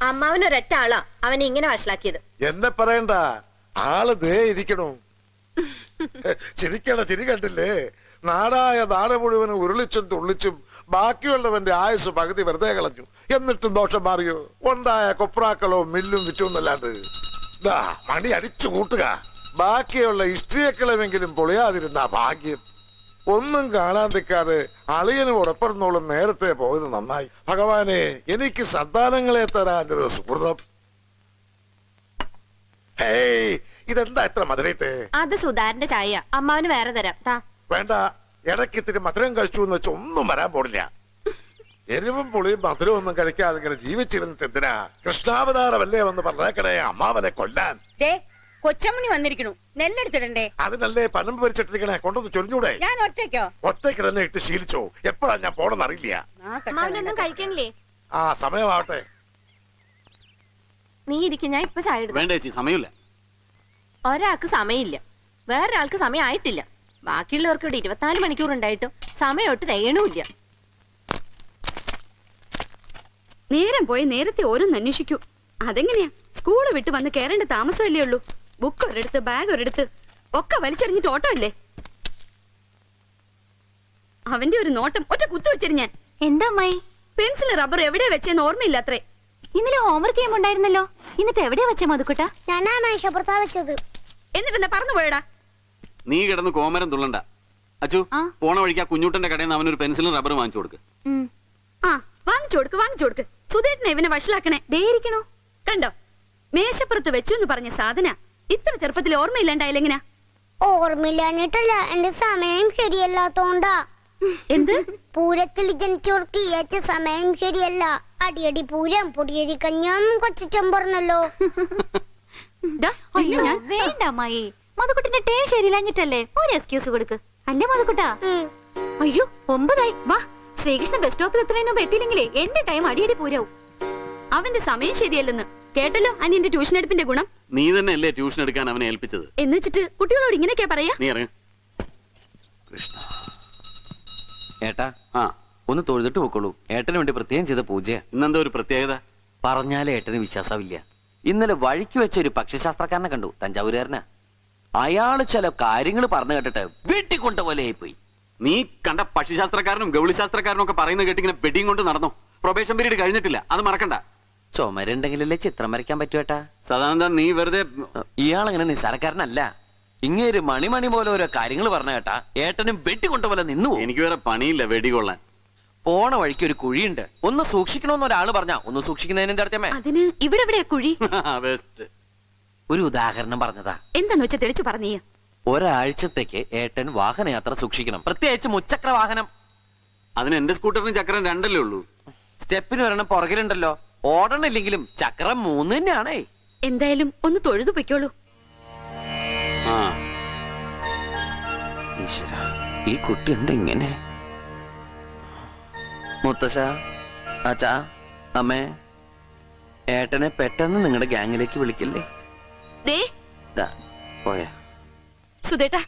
അമ്മാവനൊരൊറ്റ ആളാ അവനെ ഇങ്ങനെ വഷളാക്കിയത്. എന്നെ പറയണ്ട, ആള് ദേ ഇരിക്കണു. ചിരിക്കണ ചിരി കണ്ടില്ലേ? നാടായ നാട് മുഴുവൻ ഉരുളിച്ചും തുള്ളിച്ചും ബാക്കിയുള്ളവന്റെ ആയുസ് പകുതി വെറുതെ കളഞ്ഞു. എന്നിട്ടും ദോഷം മാറിയോ? ഉണ്ടായ കൊപ്രാക്കളോ മില്ലും വിറ്റോന്നല്ലാണ്ട്. ദാ മണി അടിച്ചു കൂട്ടുക. ബാക്കിയുള്ള ഇഷ്ടിയക്കളമെങ്കിലും പൊളിയാതിരുന്ന ഭാഗ്യം. ഒന്നും കാണാൻ നിൽക്കാതെ അളിയനും ഉടപ്പറന്നോളും നേരത്തെ പോയത് നന്നായി. ഭഗവാനെ, എനിക്ക് സന്താനങ്ങളെ തരാഞ്ഞത് സുഹൃതം. ഹേയ്, ഇതെന്താ ഇത്ര മധുരയിട്ട്? അത് സുധാരന്റെ ചായ, അമ്മാവന് വേറെ തരാം. താ. വേണ്ട, ഇടയ്ക്ക് ഇത്തിരി മധുരം കഴിച്ചു എന്ന് വെച്ചാൽ ഒന്നും വരാൻ പോടില്ല. എരിവും പുളിയും മധുരവും ഒന്നും കഴിക്കാതെ ഇങ്ങനെ ജീവിച്ചിരുന്നിട്ട് എന്തിനാ? കൃഷ്ണാവതാരമല്ലേ വന്ന് പറഞ്ഞേക്കണേ അമ്മാവനെ കൊല്ലാൻ. കൊച്ചമ്മണി വന്നിരിക്കണു, നെല്ലെടുത്തിടണ്ടേ? അതിനല്ലേ പനമ്പ് പരിച്ചിട്ടിരിക്കണേ, കൊണ്ടൊന്ന് ചൊരിഞ്ഞൂടെ? ഞാൻ ഒറ്റയ്ക്കോ? ഒറ്റയ്ക്ക് തന്നെ ഇട്ട് ശീലിച്ചോ? എപ്പോഴാ ഞാൻ പോണെന്ന് അറിയില്ല. അമ്മാവനൊന്നും കഴിക്കണില്ലേ? ആ, സമയമാവട്ടെ. നീ ഇരിക്കും, ഞാൻ ഇപ്പൊ ചായ എടുക്കും. വേണ്ട ചേച്ചി, സമയമില്ല. ഒരാൾക്ക് സമയമില്ല, വേറൊരാൾക്ക് സമയം ആയിട്ടില്ല. ബാക്കിയുള്ളവർക്ക് ഇവിടെ 24 മണിക്കൂർ ഉണ്ടായിട്ടും സമയമൊട്ട് തികയണമില്ല. നേരം പോയി നേരത്തെ ഓരോന്ന് അന്വേഷിക്കൂ. അതെങ്ങനെയാ? സ്കൂള് വിട്ട് വന്ന് കയറേണ്ട താമസമല്ലേ ഉള്ളൂ. ബുക്ക് ഒരിടത്ത്, ബാഗ് ഒരിടത്ത്, ഒക്കെ വലിച്ചെറിഞ്ഞിട്ട് ഓട്ടോ അല്ലേ? അവന്റെ ഒരു നോട്ടം ഒറ്റ കുത്തു വെച്ചെറിഞ്ഞാൻ. എന്താ അമ്മായി? പെൻസിൽ റബ്ബർ എവിടെ വെച്ചെന്ന് ഓർമ്മയില്ലാത്രേ. ഇന്നലെ ഹോംവർക്ക് ചെയ്യുമ്പോണ്ടായിരുന്നല്ലോ. എന്നിട്ട് എവിടെയാ വെച്ച മധുക്കുട്ട? ഞാനാ മേശപ്പുറത്താ വെച്ചത്. എന്നിട്ടെന്താ പറന്നു പോയടാ? നീ കിടന്ന് കോമരം തുള്ളണ്ട. അച്ചു, പോണ വഴിക്ക് ആ കുഞ്ഞൂട്ടന്റെ കടയിൽ നിന്ന് അവനൊരു പെൻസിലും റബ്ബറും വാങ്ങിച്ചു കൊടുക്ക്. ആ, വാങ്ങിച്ചു കൊടുക്ക്. സുധേട്ടനെ ഇവനെ വഷളാക്കണേ. ദേരിക്കണോ? കണ്ടോ, മേശപ്പുറത്ത് വെച്ചു എന്ന് പറഞ്ഞ സാധന ഇത്ര ചെറുപ്പത്തിൽ ഓർമ്മയില്ലാണ്ടായില്ലെങ്ങനാ? ഓർമ്മയില്ലാഞ്ഞിട്ടല്ല, എന്റെ സമയം ശരിയല്ലാത്തോണ്ടാ. എന്ത്? പൂരത്തിൽ ജനിച്ചവർക്ക് ഏച്ച സമയം ശരിയല്ല. അടിയടി പൂരം, പൊടിയടി കഞ്ഞാന്നും കൊച്ചച്ചൻ പറഞ്ഞല്ലോ. വേണ്ട അമ്മായി, മധുക്കുട്ടിന്റെ ടേ ശരിയില്ലാഞ്ഞിട്ടല്ലേ. ഒരു എക്സ്ക്യൂസ് കൊടുക്ക്. അല്ലേ മധുക്കുട്ടാ? അയ്യോ, 9 വാ. ശ്രീകൃഷ്ണ ബസ് സ്റ്റോപ്പിൽ എത്രയും മുമ്പ് എത്തിയില്ലെങ്കിലേ എന്റെ ടൈം അടിയടി പൂരാവും. അവന്റെ സമയം ശരിയല്ലെന്ന് കേട്ടല്ലോ അനിയന്റെ ട്യൂഷൻ എടുപ്പിന്റെ ഗുണം. നീ തന്നെ അല്ലേ ട്യൂഷൻ എടുക്കാൻ അവനെ ഏൽപ്പിച്ചത്? എന്ന് വെച്ചിട്ട് കുട്ടികളോട് ഇങ്ങനെയൊക്കെയാ പറയാ? നീ അറിയാം. ഏട്ടാ, ആ, ഒന്ന് തൊഴുതിട്ട് പൊക്കോളൂ. ഏട്ടന് വേണ്ടി പ്രത്യേകം ചെയ്ത പൂജയാ. ഇന്നെന്താ ഒരു പ്രത്യേകത? പറഞ്ഞാലേ ഏട്ടന് വിശ്വാസമില്ല. ഇന്നലെ വഴിക്ക് വെച്ച ഒരു പക്ഷിശാസ്ത്രക്കാരനെ കണ്ടു, തഞ്ചാവൂരുകാരനാ. അയാള് ചില കാര്യങ്ങൾ പറഞ്ഞു കേട്ടിട്ട് വീട്ടിൽ കൊണ്ടുപോലെ ആയിപ്പോയി. നീ കണ്ട പക്ഷിശാസ്ത്രക്കാരനും ഗൗളിശാസ്ത്രക്കാരനും ഒക്കെ പറയുന്നത് കേട്ട് ഇങ്ങനെ വെടിയും കൊണ്ട് നടന്നോ? പ്രൊബേഷൻ പീരീഡ് കഴിഞ്ഞിട്ടില്ല, അത് മറക്കണ്ട. ചുമരുണ്ടെങ്കിലല്ലേ ചിത്രം വരയ്ക്കാൻ പറ്റുവേട്ടാ. സദാനന്ദ, നീ വെറുതെ. ഇയാളങ്ങനെ നിസ്സാരക്കാരനല്ല. ഇങ്ങേര് മണി പോലെ ഓരോ കാര്യങ്ങൾ പറഞ്ഞ കേട്ടാ ഏട്ടനും വെട്ടിക്കൊണ്ടുപോലെ നിന്നു. എനിക്ക് വേറെ പണിയില്ല വെടികൊള്ളാൻ. പോണ വഴിക്ക് ഒരു കുഴിയുണ്ട്, ഒന്ന് സൂക്ഷിക്കണമെന്ന് ഒരാള് പറഞ്ഞാ ഒന്ന് സൂക്ഷിക്കുന്നതിന് അർത്ഥമേ. അതിന് ഇവിടെ എവിടെയാ കുഴി? ഒരു ഉദാഹരണം പറഞ്ഞതാ. എന്താന്ന് വെച്ചാ തെളിച്ചു പറഞ്ഞീ. ഒരാഴ്ചത്തേക്ക് ഏട്ടൻ വാഹനയാത്ര സൂക്ഷിക്കണം, പ്രത്യേകിച്ച് മുച്ചക്ര വാഹനം. അതിന് എന്റെ സ്കൂട്ടറിന് ചക്രം 2 ഉള്ളൂ. സ്റ്റെപ്പിന് ഒരെണ്ണം പുറകിലുണ്ടല്ലോ. ഓടണില്ലെങ്കിലും ചക്രം 3 തന്നെയാണേ. എന്തായാലും ഒന്ന് തൊഴുതു പൊയ്ക്കോളൂ. ഈശ്വര, ഈ കുട്ടി എന്താ ഇങ്ങനെ? മുത്തശ്ശ, അച്ഛാ, അമ്മേ, ഏട്ടനെ പെട്ടെന്ന് നിങ്ങളുടെ ഗ്യാങ്ങിലേക്ക് വിളിക്കില്ലേ? പോയാ സുധേട്ടാ,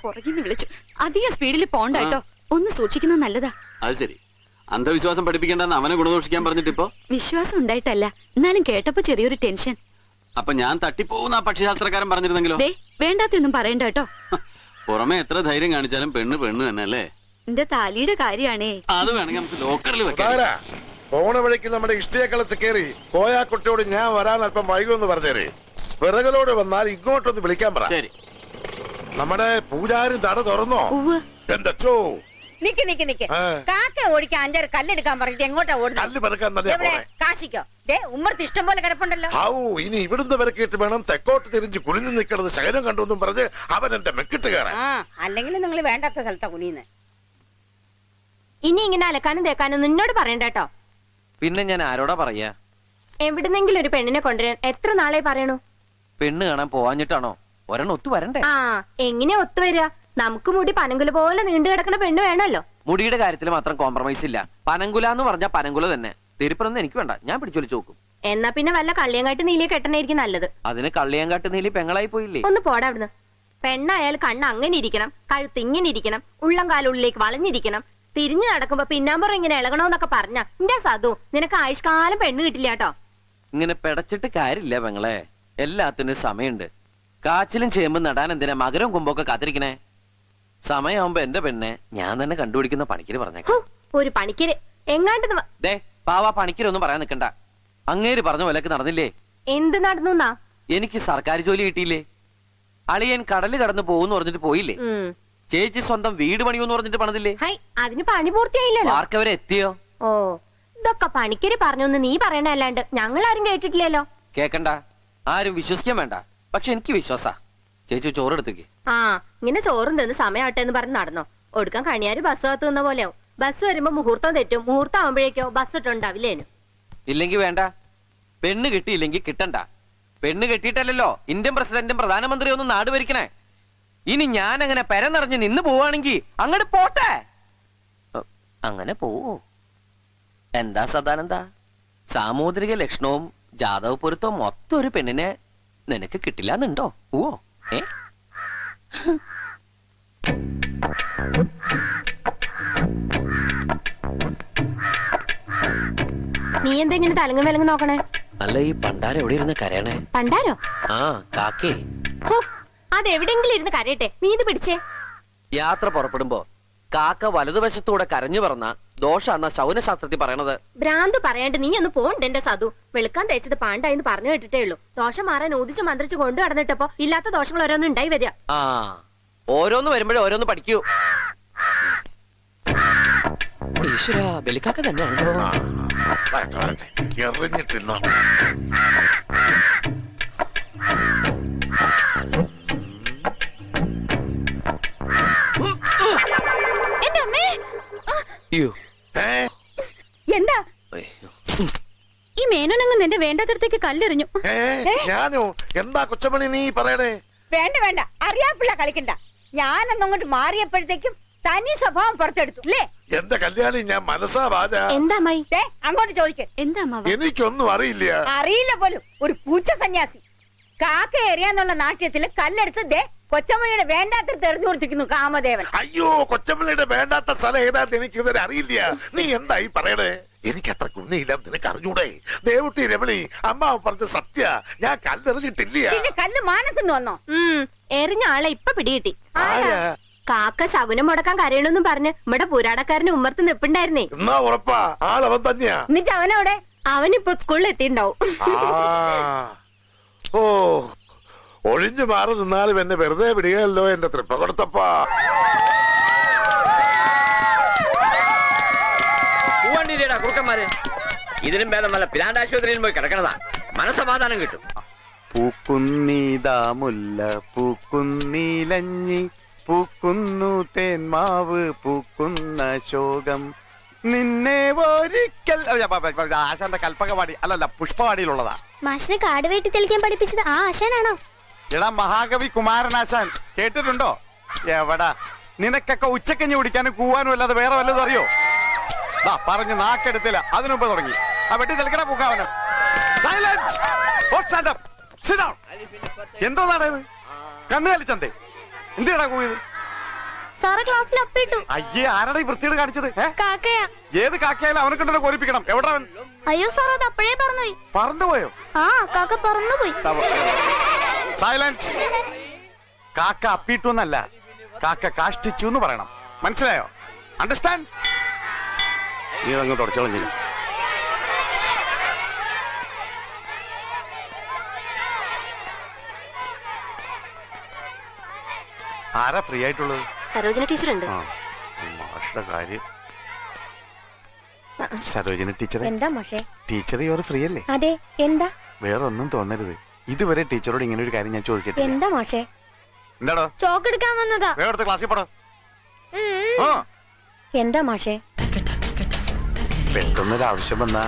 പുറകിന്ന് വിളിച്ചു. അധികം സ്പീഡിൽ പോണ്ടാട്ടോ, ഒന്ന് സൂക്ഷിക്കുന്നത് നല്ലതാ. അത് ശരി, അന്ധവിശ്വാസം പഠിപ്പിക്കേണ്ടെന്ന് അവനെ ഗുണദോഷിക്കാൻ പറഞ്ഞിട്ടിപ്പോ? വിശ്വാസം ഉണ്ടായിട്ടല്ല, എന്നാലും കേട്ടപ്പോ ചെറിയൊരു ടെൻഷൻ. അപ്പൊ ഞാൻ തട്ടിപ്പോകുന്ന ആ പക്ഷിശാസ്ത്രക്കാരൻ പറഞ്ഞിരുന്നെങ്കിലോ? വേണ്ടാത്തൊന്നും പറയണ്ട കേട്ടോ. പുറമെ എത്ര ധൈര്യം കാണിച്ചാലും പെണ്ണ് തന്നെ അല്ലേ? എന്റെ താലിയുടെ കാര്യമാണേ. അത് വേണമെങ്കിൽ നമുക്ക് ലോക്കറിൽ വെക്കാം. പോണ വഴിക്ക് നമ്മുടെ ഇഷ്ടയക്കളത്ത് കയറി കോയാക്കുട്ടിയോട് ഞാൻ വരാൻ അല്പം വൈകുമെന്ന് പറഞ്ഞേര്. പിറകലോട് വന്നാൽ ഇങ്ങോട്ടൊന്ന് വിളിക്കാൻ പറ. ശരി. നമ്മുടെ പൂജാരി തട തുറന്നോ? എന്തോ നിക്ക് കാക്ക ഓടിക്കാൻ 5 കല്ലെടുക്കാൻ പറഞ്ഞിട്ട് എങ്ങോട്ടാ ഓടുന്നത്? കല്ല് പെറുക്കാൻ കാശിക്കോ? ഉമ്മർത്ത് ഇഷ്ടം പോലെ കിടപ്പുണ്ടല്ലോ. ഇനി ഇവിടുന്ന് പെറുക്കിയിട്ട് വേണം തെക്കോട്ട് തിരിഞ്ഞ് കുനിഞ്ഞു നിൽക്കണത് ശകലം കണ്ടു പറഞ്ഞ് അവൻ എന്റെ മെക്കിട്ട് കയറാൻ. അല്ലെങ്കിൽ നിങ്ങൾ വേണ്ടാത്ത സ്ഥലത്താ കുനിയുന്നത്. ഇനി ഇങ്ങനെ അലക്കാനും തേക്കാനും നിന്നോട് പറയണ്ട കേട്ടോ. പിന്നെ ഞാൻ ആരോടാ പറയാ? എവിടുന്നെങ്കിലും ഒരു പെണ്ണിനെ കൊണ്ടുവരാൻ എത്ര നാളെ പറയണു? പെണ്ണ് കാണാൻ പോവാഞ്ഞിട്ടാണോ? ഒരെണ്ണം ഒത്തു വരണ്ടേ? എങ്ങനെ ഒത്തുവരിക? നമുക്ക് മുടി പനങ്കുല പോലെ നീണ്ടു കിടക്കുന്ന പെണ്ണ് വേണല്ലോ. മുടിയുടെ കാര്യത്തിൽ മാത്രം കോംപ്രമൈസ് ഇല്ല. പനങ്കുല എന്ന് പറഞ്ഞാൽ പനങ്കുല തന്നെ. തിരുപ്പറന്ന് എനിക്ക് വേണ്ട, ഞാൻ പിടിച്ചൊലിച്ചു നോക്കും. എന്നാ പിന്നെ വല്ല കള്ളിയങ്കാട്ട് നീലിയെ കെട്ടണായിരിക്കും നല്ലത്. അതിന് കള്ളിയങ്കാട്ട് നീലി പെങ്ങളായി പോയില്ലേ? ഒന്ന് പോടാ അവിടുന്ന്. പെണ്ണായാൽ കണ്ണ് അങ്ങനെ ഇരിക്കണം, കഴുത്ത് ഇങ്ങനെ ഇരിക്കണം, ഉള്ളം കാലുള്ളിലേക്ക് വളഞ്ഞിരിക്കണം, തിരിഞ്ഞു നടക്കുമ്പോ പിന്നാമ്പുറം ഇങ്ങനെ ഇളകണോന്നൊക്കെ പറഞ്ഞ എന്റെ സതു നിനക്ക് ആയുഷ്കാലം പെണ്ണ് കിട്ടില്ല കേട്ടോ. ഇങ്ങനെ പെടച്ചിട്ട് കാര്യമില്ല പെങ്ങളെ. എല്ലാത്തിനും സമയമുണ്ട്. കാച്ചിലും ചേമ്പും നടാൻ എന്തിനാ മകരവും കുമ്പൊക്കെ കാത്തിരിക്കണേ? സമയമാകുമ്പോ എന്റെ പെണ്ണെ ഞാൻ തന്നെ കണ്ടുപിടിക്കുന്ന പണിക്കര് പറഞ്ഞേക്കാം. ഒരു പണിക്കര് എങ്ങാണ്ട് ദേ പാവ പണിക്കരൊന്നും പറയാൻ നിക്കണ്ട. അങ്ങേര് പറഞ്ഞ പോലെയൊക്കെ നടന്നില്ലേ? എന്ത് നടന്നു? എനിക്ക് സർക്കാർ ജോലി കിട്ടിയില്ലേ? അളിയൻ കടല് കടന്നു പോകുന്നു പറഞ്ഞിട്ട് പോയില്ലേ? ചേച്ചി സ്വന്തം വീട് പണിയൂന്ന് പറഞ്ഞിട്ട് പണിതില്ലേ? അതിന് പണി പൂർത്തിയായില്ലല്ലോ. ആർക്കവരെ എത്തിയോ? ഓ, ഇതൊക്കെ പണിക്കര് പറഞ്ഞൊന്ന് നീ പറയണല്ലാണ്ട് ഞങ്ങൾ ആരും കേട്ടിട്ടില്ലല്ലോ. കേക്കണ്ട, ആരും വിശ്വസിക്കാൻ വേണ്ട. പക്ഷെ എനിക്ക് വിശ്വാസ. ചേച്ചി ചോറെടുത്തേക്ക്. ആ, ഇങ്ങനെ ചോറും തന്ന് സമയാട്ടെ എന്ന് പറഞ്ഞ് നടന്നോ. ഒടുക്കാൻ കണിയാര് ബസ് കാത്തു നിന്ന പോലെയാവും. ബസ് വരുമ്പോ മുഹൂർത്തം തെറ്റും. മുഹൂർത്തം ആവുമ്പോഴേക്കോ ബസ് ഇട്ടുണ്ടാവില്ലേനു. ഇല്ലെങ്കി വേണ്ട. പെണ്ണ് കിട്ടിയില്ലെങ്കി കിട്ടണ്ട. പെണ്ണ് കെട്ടിയിട്ടല്ലോ ഇന്ത്യൻ പ്രസിഡന്റും പ്രധാനമന്ത്രിയും ഒന്നും നാട് ഭരിക്കണേ. ഇനി ഞാൻ അങ്ങനെ പെര നിറഞ്ഞ് നിന്ന് പോവാണെങ്കി അങ്ങോട്ട് പോട്ടെ. അങ്ങനെ പോവോ? എന്താ സദാനന്ദ, സാമൂതിരിക ലക്ഷണവും ജാതക പൊരുത്തവും മൊത്തം ഒരു പെണ്ണിനെ നിനക്ക് കിട്ടില്ലാന്നുണ്ടോ? ഓ ഏ നീ എന്താ ഇങ്ങനെ തലങ്ങും വിലങ്ങും നോക്കണേ? അല്ല, ഈ പണ്ടാരം എവിടെ ഇരുന്ന് കരയണേ? പണ്ടാരോ? ആ, കാക്കേ. അതെവിടെങ്കിലും ഇരുന്ന് കരയട്ടെ. നീ ഇത് പിടിച്ചേ. യാത്ര പുറപ്പെടുമ്പോ കാക്ക വലതുവശത്തൂടെ കരഞ്ഞു പറഞ്ഞ ദോഷാന്ന ശൗനശാസ്ത്രത്തിൽ പറയണത്. ഭ്രാന്ത് പറയാണ്ട് നീ ഒന്ന് പോണ്ട് എന്റെ സതു. വെളുക്കാൻ തേച്ചത് പാണ്ടായിന്ന് പറഞ്ഞു കേട്ടിട്ടേ ഉള്ളൂ. ദോഷം മാറാൻ ഊതിച്ച് മന്ത്രിച്ച് കൊണ്ടു കടന്നിട്ടപ്പോ ഇല്ലാത്ത ദോഷങ്ങൾ ഓരോന്നും ഉണ്ടായി വരിക. ആ, ഓരോന്ന് വരുമ്പോഴേ ഓരോന്ന് പഠിക്കൂ. ഈശ്വര, ബലിക്കാക്ക തന്നെയാണല്ലോ. എറിഞ്ഞിട്ടില്ല. എന്റെ അമ്മേ, അയ്യോ. എന്താ അയ്യോ. ഈ മേനോനങ്ങ് നിന്റെ വേണ്ടാത്തടത്തേക്ക് കല്ലെറിഞ്ഞു. ഞാനോ? എന്താ കൊച്ചമണി നീ പറയണേ? വേണ്ട വേണ്ട, അറിയാപ്പിള്ള കളിക്കണ്ട. ഞാനൊന്നങ്ങോട്ട് മാറിയപ്പോഴത്തേക്കും തനി സ്വഭാവം പുറത്തെടുത്തു അല്ലേ? എന്റെ കല്യാണി, ഞാൻ മനസ്സാ വാച. എന്താ അമ്മായി? അങ്ങോട്ട് ചോദിക്ക. എന്താ അമ്മാവ? എനിക്കൊന്നും അറിയില്ല. അറിയില്ല പോലും. ഒരു പൂച്ച സന്യാസി കാക്ക എറിയാന്നുള്ള നാട്യത്തില് കല്ലെടുത്ത് ദേ കൊച്ചമ്മണിയുടെ വേണ്ടാത്തത് എറിഞ്ഞു കൊടുത്തിരിക്കുന്നു കാമദേവൻ. അയ്യോ, കൊച്ചമ്മളിയുടെ വേണ്ടാത്ത സ്ഥലം ഏതാന്ന് എനിക്കിതുവരെ അറിയില്ല. നീ എന്തായി പറയണേ? എനിക്കത്ര കുഞ്ഞില്ല, നിനക്ക് അറിഞ്ഞൂടെ? ദേവുട്ടി രമണി അമ്മ പറഞ്ഞ സത്യ. ഞാൻ കല്ലെറിഞ്ഞിട്ടില്ല. പിന്നെ കല്ല് മാനത്തുനിന്ന് വന്നോ? എറിഞ്ഞ ആളെ ഇപ്പൊ പിടികിട്ടി. ആരാ? കാക്ക ശകുനം മുടക്കാൻ കരയണമെന്നും പറഞ്ഞ് നമ്മുടെ പുരാടക്കാരന് ഉമ്മർത്ത് നിപ്പുണ്ടായിരുന്നേ. എന്നാ ഉറപ്പാ ആളവൻ തന്നെയാ. എന്നിട്ട് അവനവിടെ? അവനിപ്പോ സ്കൂളിൽ എത്തിണ്ടാവും. ഓ, ഒഴിഞ്ഞു മാറി നിന്നാലും എന്നെ വെറുതെ വിടുകയല്ലോ എന്റെ തൃപ്പ കൊടുത്തപ്പാ. കുറുക്കന്മാര് ഇതിനും ഭേദം വല്ല പിലാണ്ടാശുപത്രിയിൽ പോയി കിടക്കണതാ. മനസ്സമാധാനം കിട്ടും. പൂക്കുന്നീതാ മുല്ല പൂക്കുന്നീലഞ്ഞി പൂക്കുന്നു തേന്മാവ് പൂക്കുന്ന ശോകം നിന്നെ ഒരിക്കൽ. ആശാന്റെ കൽപ്പകവാടി അല്ലല്ല, പുഷ്പവാടിയിലുള്ളതാ. മാഷിനെ കാട് വെട്ടി തെളിക്കാൻ പഠിപ്പിച്ചത് ആ ആശാനാണോ? എടാ മഹാകവി കുമാരനാശാൻ, കേട്ടിട്ടുണ്ടോ? എവിടാ നിനക്കൊക്കെ ഉച്ചക്കഞ്ഞി കുടിക്കാനും കൂവാനും അല്ലാതെ വേറെ വല്ലതും അറിയോ? പറഞ്ഞ് നാക്കെടുത്തില്ല, അതിനുമ്പ് തുടങ്ങി. ആ വെട്ടി തെളിക്കണ പൂക്കാവന്. എന്തോ നാടേത്? കണ്ണു കളിച്ചന്തേ എന്തിനാ കൂയത്? സാറ് ക്ലാസ്സിൽ അപ്പിട്ടു. അയ്യേ, ആരാടാ ഈ വൃത്തിയോട് കാണിച്ചത്? കാക്കയാ. ഏത് കാക്കയായാലും അവനെ കൊണ്ടുവരെ കോരിപ്പിക്കണം. എവിടെ അവൻ? അയ്യോ സാർ, അത് അപ്പോഴേ പറന്നുപോയി. പറന്നുപോയോ? ആ, കാക്ക പറന്നുപോയി. സൈലൻസ്. കാക്ക അപ്പിട്ടു എന്നല്ല, കാക്ക കാഷ്ടിച്ചു എന്ന് പറയണം. മനസ്സിലായോ? അണ്ടർസ്റ്റാൻഡ്? നീ അങ്ങോട്ട് ഉടച്ചോളഞ്ഞില്ല. ആരാ ഫ്രീ ആയിട്ടുള്ളത്? സരോജന ടീച്ചർ ഉണ്ട്. മാഷുടെ കാര്യം. സരോജന ടീച്ചർ എന്താ മോശേ? ടീച്ചർ ഇവർ ഫ്രീ അല്ലേ? അതെ. എന്താ? വേറെ ഒന്നും തോന്നരുത്. ഇതുവരെ ടീച്ചറോട് ഇങ്ങനെ ഒരു കാര്യം ഞാൻ ചോദിച്ചിട്ടില്ല. എന്താ മോശേ? എന്താടോ? ചോക്ക് എടുക്കാൻ വന്നതാ. വേറെ ക്ലാസ്സിൽ പോടോ. എന്താ മോശേ? പെട്ടെന്നൊരു ആവശ്യം വന്നാ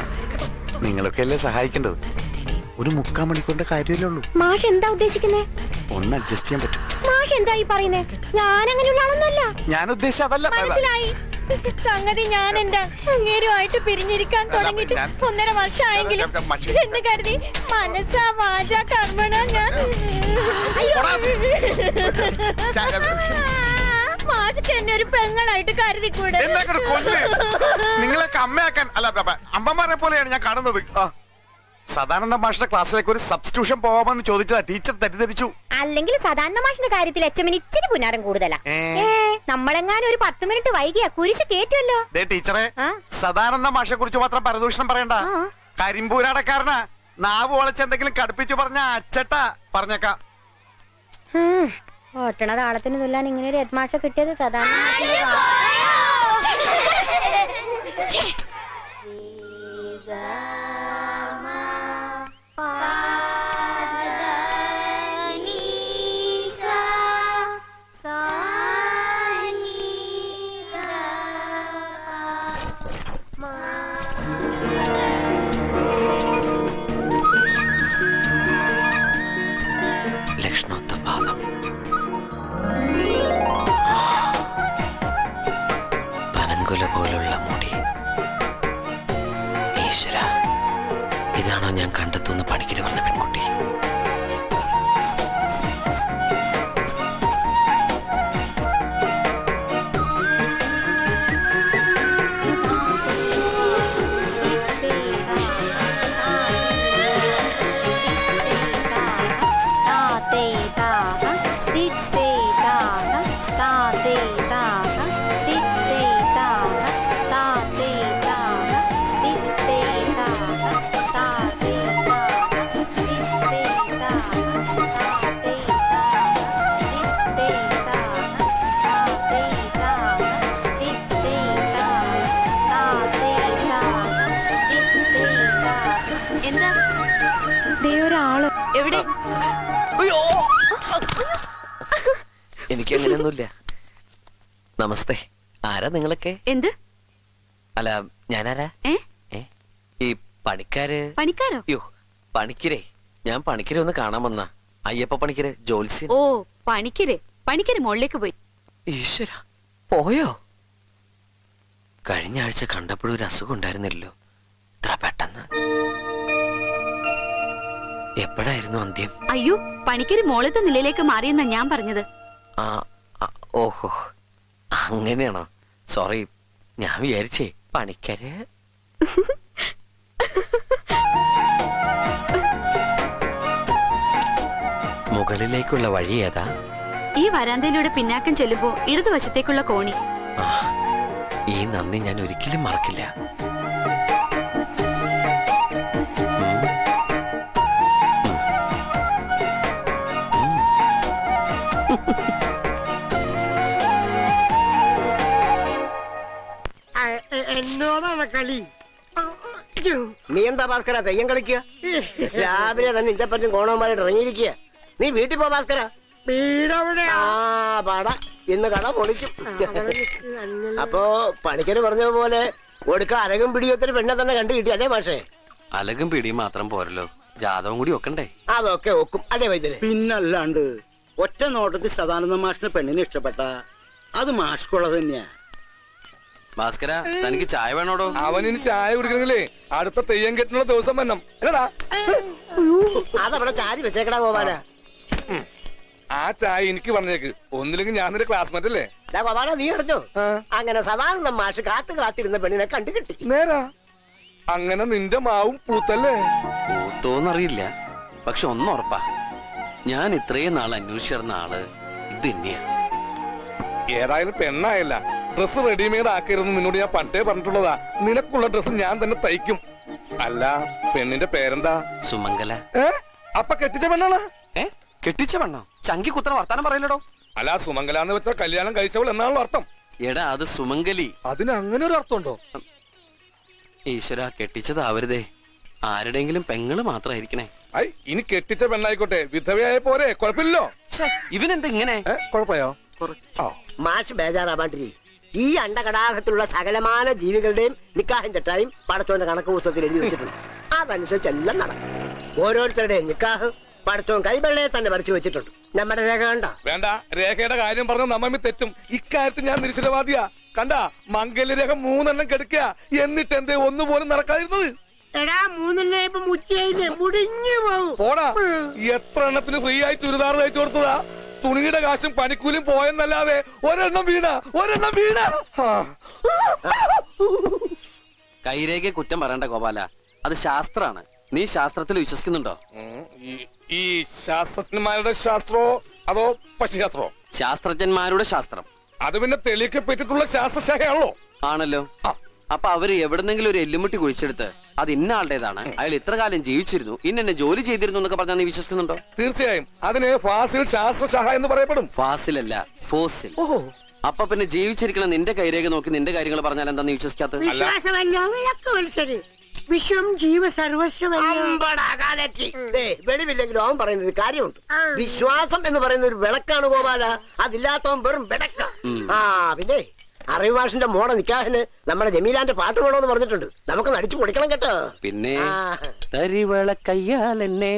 നിങ്ങളൊക്കെ അല്ലേ സഹായിക്കേണ്ടത്? ഒരു 3/4 മണിക്കൂറിന്റെ കാര്യമല്ലേ ഉള്ളൂ. മാഷ് എന്താ ഉദ്ദേശിക്കുന്നേ? ഒന്ന് അഡ്ജസ്റ്റ് ചെയ്യാൻ പറ്റും. മാഷ് എന്താ ഈ പറയുന്നേ? ഞാൻ അങ്ങനെയുള്ള ആളൊന്നുമല്ല. ഞാൻ ഉദ്ദേശിച്ച അതല്ല. മനസ്സിലായി. സംഗതി ഞാൻ എന്റെ അങ്ങേരുമായിട്ട് പിരിഞ്ഞിരിക്കാൻ തുടങ്ങിയിട്ട് 1.5 വർഷമായെങ്കിലും എന്ന് കരുതി മനസ്സാ വാച കർമ്മണ ഞാൻ മാഷക്ക് എന്നെ ഒരു പെങ്ങളായിട്ട് കരുതിക്കൂടെ? നിങ്ങളൊക്കെ അമ്മയാക്കാൻ അല്ല, അമ്മമാരെ പോലെയാണ് ഞാൻ കാണുന്നത്. സദാനന്ദ മാഷിന്റെ ക്ലാസ്സിലേക്ക് ഒരു സബ്സ്റ്റിറ്റ്യൂഷൻ പോവാമെന്ന് ചോദിച്ചതാ, ടീച്ചർ തെറ്റിദ്ധരിച്ചു. അല്ലെങ്കിൽ സദാനന്ദ മാഷിന്റെ കാര്യത്തിൽ എച്ചമ്മന് ഇച്ചിരി പുന്നാരം കൂടുതലാ. നമ്മളെങ്ങാനും ഒരു 10 മിനിറ്റ് വൈകിയാ കുരിശ് കേറ്റുമല്ലോ. ദേ ടീച്ചറെ, ആ? സദാനന്ദ മാഷെ കുറിച്ച് മാത്രം പരദൂഷണം പറയണ്ട. കരിമ്പൂരാടക്കാരനാ. നാവ് വളച്ചെന്തെങ്കിലും കടുപ്പിച്ചു പറഞ്ഞ അച്ചട്ടാ പറഞ്ഞേക്കാം. ഓട്ടണ താളത്തിന് തുല്ലാൻ ഇങ്ങനെ ഒരു ഹെഡ്മാഷ കിട്ടിയത് സദാനന്ദ ലക്ഷ്ണോത്ത പാദം, പനങ്കുല പോലുള്ള മുടി. ഈശ്വര, ഇതാണോ ഞാൻ കണ്ടെത്തുന്ന പണിക്കര് പറഞ്ഞ പെൺകുട്ടി? എന്താ ഒരാള് എവിടെ? എനിക്ക് അങ്ങനെയൊന്നുമില്ല. നമസ്തേ. ആരാ നിങ്ങളൊക്കെ? എന്ത്? അല്ല, ഞാനാരാ? ഏ? ഈ പണിക്കാര്. പണിക്കാരോ? യോ, പണിക്കരെ. ഞാൻ പണിക്കരെ ഒന്ന് കാണാൻ വന്ന. അയ്യപ്പ പണിക്കരെ, ജോത്സ്യൻ. ഓ, പണിക്കര് മുകളിലേക്ക് പോയി. ഈശ്വര, പോയോ? കഴിഞ്ഞ ആഴ്ച കണ്ടപ്പോഴും ഒരു അസുഖം ഉണ്ടായിരുന്നില്ലല്ലോ, ഇത്ര പെട്ടെന്ന്. എപ്പോഴായിരുന്നു അന്ത്യം? അയ്യോ, പണിക്കര് മോളത്തെ നിലയിലേക്ക് മാറിയെന്നാ ഞാൻ പറഞ്ഞത്. ഓഹോ, അങ്ങനെയാണോ? സോറി, ഞാൻ വിചാരിച്ചേ പണിക്കര്. മുകളിലേക്കുള്ള വഴി ഏതാ? ഈ വരാന്തയിലൂടെ പിന്നാക്കം ചെല്ലുമ്പോ ഇടതുവശത്തേക്കുള്ള കോണി. ഈ നന്ദി ഞാൻ ഒരിക്കലും മറക്കില്ല. എന്നോടാണ് കളി. നീ എന്താ ഭാസ്കര തെയ്യം കളിക്കുക? രാവിലെ തന്നെ ഇഞ്ചപ്പറ്റും കോണവന്മാരായിട്ട് ഇറങ്ങിയിരിക്കുക. നീ വീട്ടിൽ പോ ഭാസ്കര. പാട ഇന്ന് കട പൊളിക്കും. അപ്പോ പണിക്കര് പറഞ്ഞതുപോലെ ഒടുക്ക അരകും പിടിയൊത്തൊരു പെണ്ണെ തന്നെ കണ്ടു കിട്ടി അല്ലേ മാഷേ? അലകും പിടിയും മാത്രം പോരല്ലോ, ജാതകം കൂടി ഒക്കണ്ടേ? അതൊക്കെ ഒക്കും അല്ലേ വൈദ്യര്? പിന്നല്ലാണ്ട് ഒറ്റ നോട്ടത്തിൽ സദാനന്ദ മാഷിന് പെണ്ണിനെ ഇഷ്ടപ്പെട്ട അത് മാഷ്കുള്ളത് തന്നെയാ. ഭാസ്കര, തനിക്ക് ചായ വേണോടോ? അവനിന് ചായ കുടിക്കണമെങ്കിലേ അടുത്ത തെയ്യം കെട്ടിനുള്ള ദിവസം വരണം. എന്നടാ അതവിടെ ചാരി വെച്ചേക്കടാ ഗോപാല. ആ ചായ എനിക്ക് പറഞ്ഞേക്ക്, ഒന്നില്ലെങ്കിൽ ഞാൻ നിന്റെ ക്ലാസ്മേറ്റ് അല്ലേ? ഗോപാല, നീ അറിഞ്ഞോ അങ്ങനെ സദാനന്ദ മാഷ് കാത്തിരുന്ന പെണ്ണിനെ കണ്ടു കിട്ടി? നേരാ. അങ്ങനെ നിന്റെ മാവും പൂത്തല്ലേ? പൂത്തോന്നറിയില്ല, പക്ഷെ ഒന്നുറപ്പാ, ഞാൻ ഇത്രയും നാൾ അന്വേഷിച്ചിരുന്ന ആള് ഇത് തന്നെയാ. ഏതായാലും പെണ്ണായല്ല, ഡ്രസ് റെഡിമെയ്ഡ് ആക്കരുതെന്ന് നിന്നോട് ഞാൻ പണ്ടേ പറഞ്ഞിട്ടുള്ളതാ. നിനക്കുള്ള ഡ്രസ് ഞാൻ തന്നെ തയ്ക്കും. അല്ല, പെണ്ണിന്റെ പേരെന്താ? സുമംഗല. അപ്പൊ കെട്ടിച്ച പെണ്ണാണ്? കെട്ടിച്ച പെണ്ണോ? ചങ്കി കുത്തറ വർത്താനം പറയലടോ. അല്ല, സുമംഗല എന്ന് വെച്ചാൽ കല്യാണം കഴിച്ചവൾ എന്നാണല്ലോ അർത്ഥം. എടാ, അത് സുമംഗലി. അതിന് അങ്ങനെ ഒരു അർത്ഥമുണ്ടോ? ഈശ്വര, കെട്ടിച്ചതാവരുതേ, ആരുടെങ്കിലും പെങ്ങള് മാത്രമായിരിക്കണേ. ഐ, ഇനി കെട്ടിച്ച പെണ്ണായിക്കോട്ടെ, വിധവയായ പോരെ, കുഴപ്പമില്ലല്ലോ. ഇവനെന്താ ഇങ്ങനെ? കുഴപ്പയോ? മാഷ് ബേജാറാവാണ്ടിരി. ഈ അണ്ടകടാഹത്തിലുള്ള സകലമാന ജീവികളുടെയും നിക്കാഹിൻ തെറ്റായും പടച്ചോന്റെ കണക്ക് പുസ്തകത്തിൽ എഴുതി വെച്ചിട്ടുണ്ട്. അതനുസരിച്ചെല്ലാം നടക്കും. ഓരോരുത്തരുടെയും നിക്കാഹ് പടച്ചോൻ കൈവെള്ളയെ തന്നെ വരച്ചു വെച്ചിട്ടുണ്ട്. നമ്മുടെ രേഖ കണ്ട? വേണ്ട, രേഖയുടെ കാര്യം പറഞ്ഞ നമ്മ തെറ്റും. ഇക്കാര്യത്തിൽ ഞാൻ നിരീശ്വരവാദിയാ. കണ്ട, മംഗല്യരേഖ 3 എണ്ണം കെടുക്കുക, എന്നിട്ട് എന്തേ ഒന്നുപോലും നടക്കാതിരുന്നത്? പോടാ, എത്ര എണ്ണത്തിന് ഫ്രീ ആയി ചുരിദാർ തയ്ച്ചു കൊടുത്തതാ? തുണിയുടെ കാശും പണിക്കൂലിയും പോയെന്നല്ലാതെ ഒരെണ്ണം വീണ. കൈരേഖയെ കുറ്റം പറയണ്ട ഗോപാല, അത് ശാസ്ത്രാണ്. നീ ശാസ്ത്രത്തിൽ വിശ്വസിക്കുന്നുണ്ടോ? ഈ ശാസ്ത്രജ്ഞന്മാരുടെ ശാസ്ത്രോ അതോ പക്ഷിശാസ്ത്രോ? ശാസ്ത്രജ്ഞന്മാരുടെ ശാസ്ത്രം. അത് പിന്നെ തെളിയിക്കപ്പെട്ടിട്ടുള്ള ശാസ്ത്രശാഖയാണല്ലോ. ആണല്ലോ. അപ്പൊ അവര് എവിടെന്നെങ്കിലും ഒരു എല്ലുമുട്ടി കുഴിച്ചെടുത്ത് അത് ഇന്ന ആളുടേതാണ്, അയാൾ ഇത്ര കാലം ജീവിച്ചിരുന്നു, ഇന്നെ ജോലി ചെയ്തിരുന്നു എന്നൊക്കെ പറഞ്ഞാൽ നീ വിശ്വസിക്കുന്നുണ്ടോ? തീർച്ചയായും അതിന് ഫാസിൽ ശാസ്ത്രശാഖ എന്ന് പറയപ്പെടും. ഫാസിലല്ല, ഫോസിൽ. അപ്പൊ പിന്നെ ജീവിച്ചിരിക്കണ നിന്റെ കൈരേഖ നോക്കി നിന്റെ കാര്യങ്ങൾ പറഞ്ഞാൽ എന്താ നീ വിശ്വസിക്കാത്തത്? വിശ്വാസമല്ലോ വിളക്ക് വലിച്ചത്. വിശ്വം ജീവ വെളിവില്ലെങ്കിലും അവൻ പറയുന്നത് കാര്യമുണ്ട്. വിശ്വാസം എന്ന് പറയുന്ന ഒരു വിളക്കാണ് ഗോപാല, അതില്ലാത്തവൻ വെറും വിളക്ക. പിന്നെ അറിവ് മാഷിന്റെ മോടെ നിക്കാഹിന് നമ്മുടെ ജമീലാന്റെ പാട്ട് വേണോന്ന് പറഞ്ഞിട്ടുണ്ട്. നമുക്ക് നടിച്ചു പൊടിക്കണം കേട്ടോ. പിന്നെ തരിവളക്കയ്യാലെന്നെ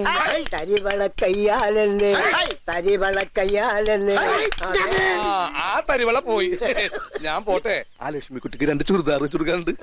തരിവളക്കയ്യാലെന്നെ തരിവളക്കയ്യാലെന്നെ. ആ തരിവള പോയി. ഞാൻ പോട്ടെ. ആ ലക്ഷ്മിക്കുട്ടിക്ക് 2 ചുരിദാർ ചുടുക്കാറുണ്ട്.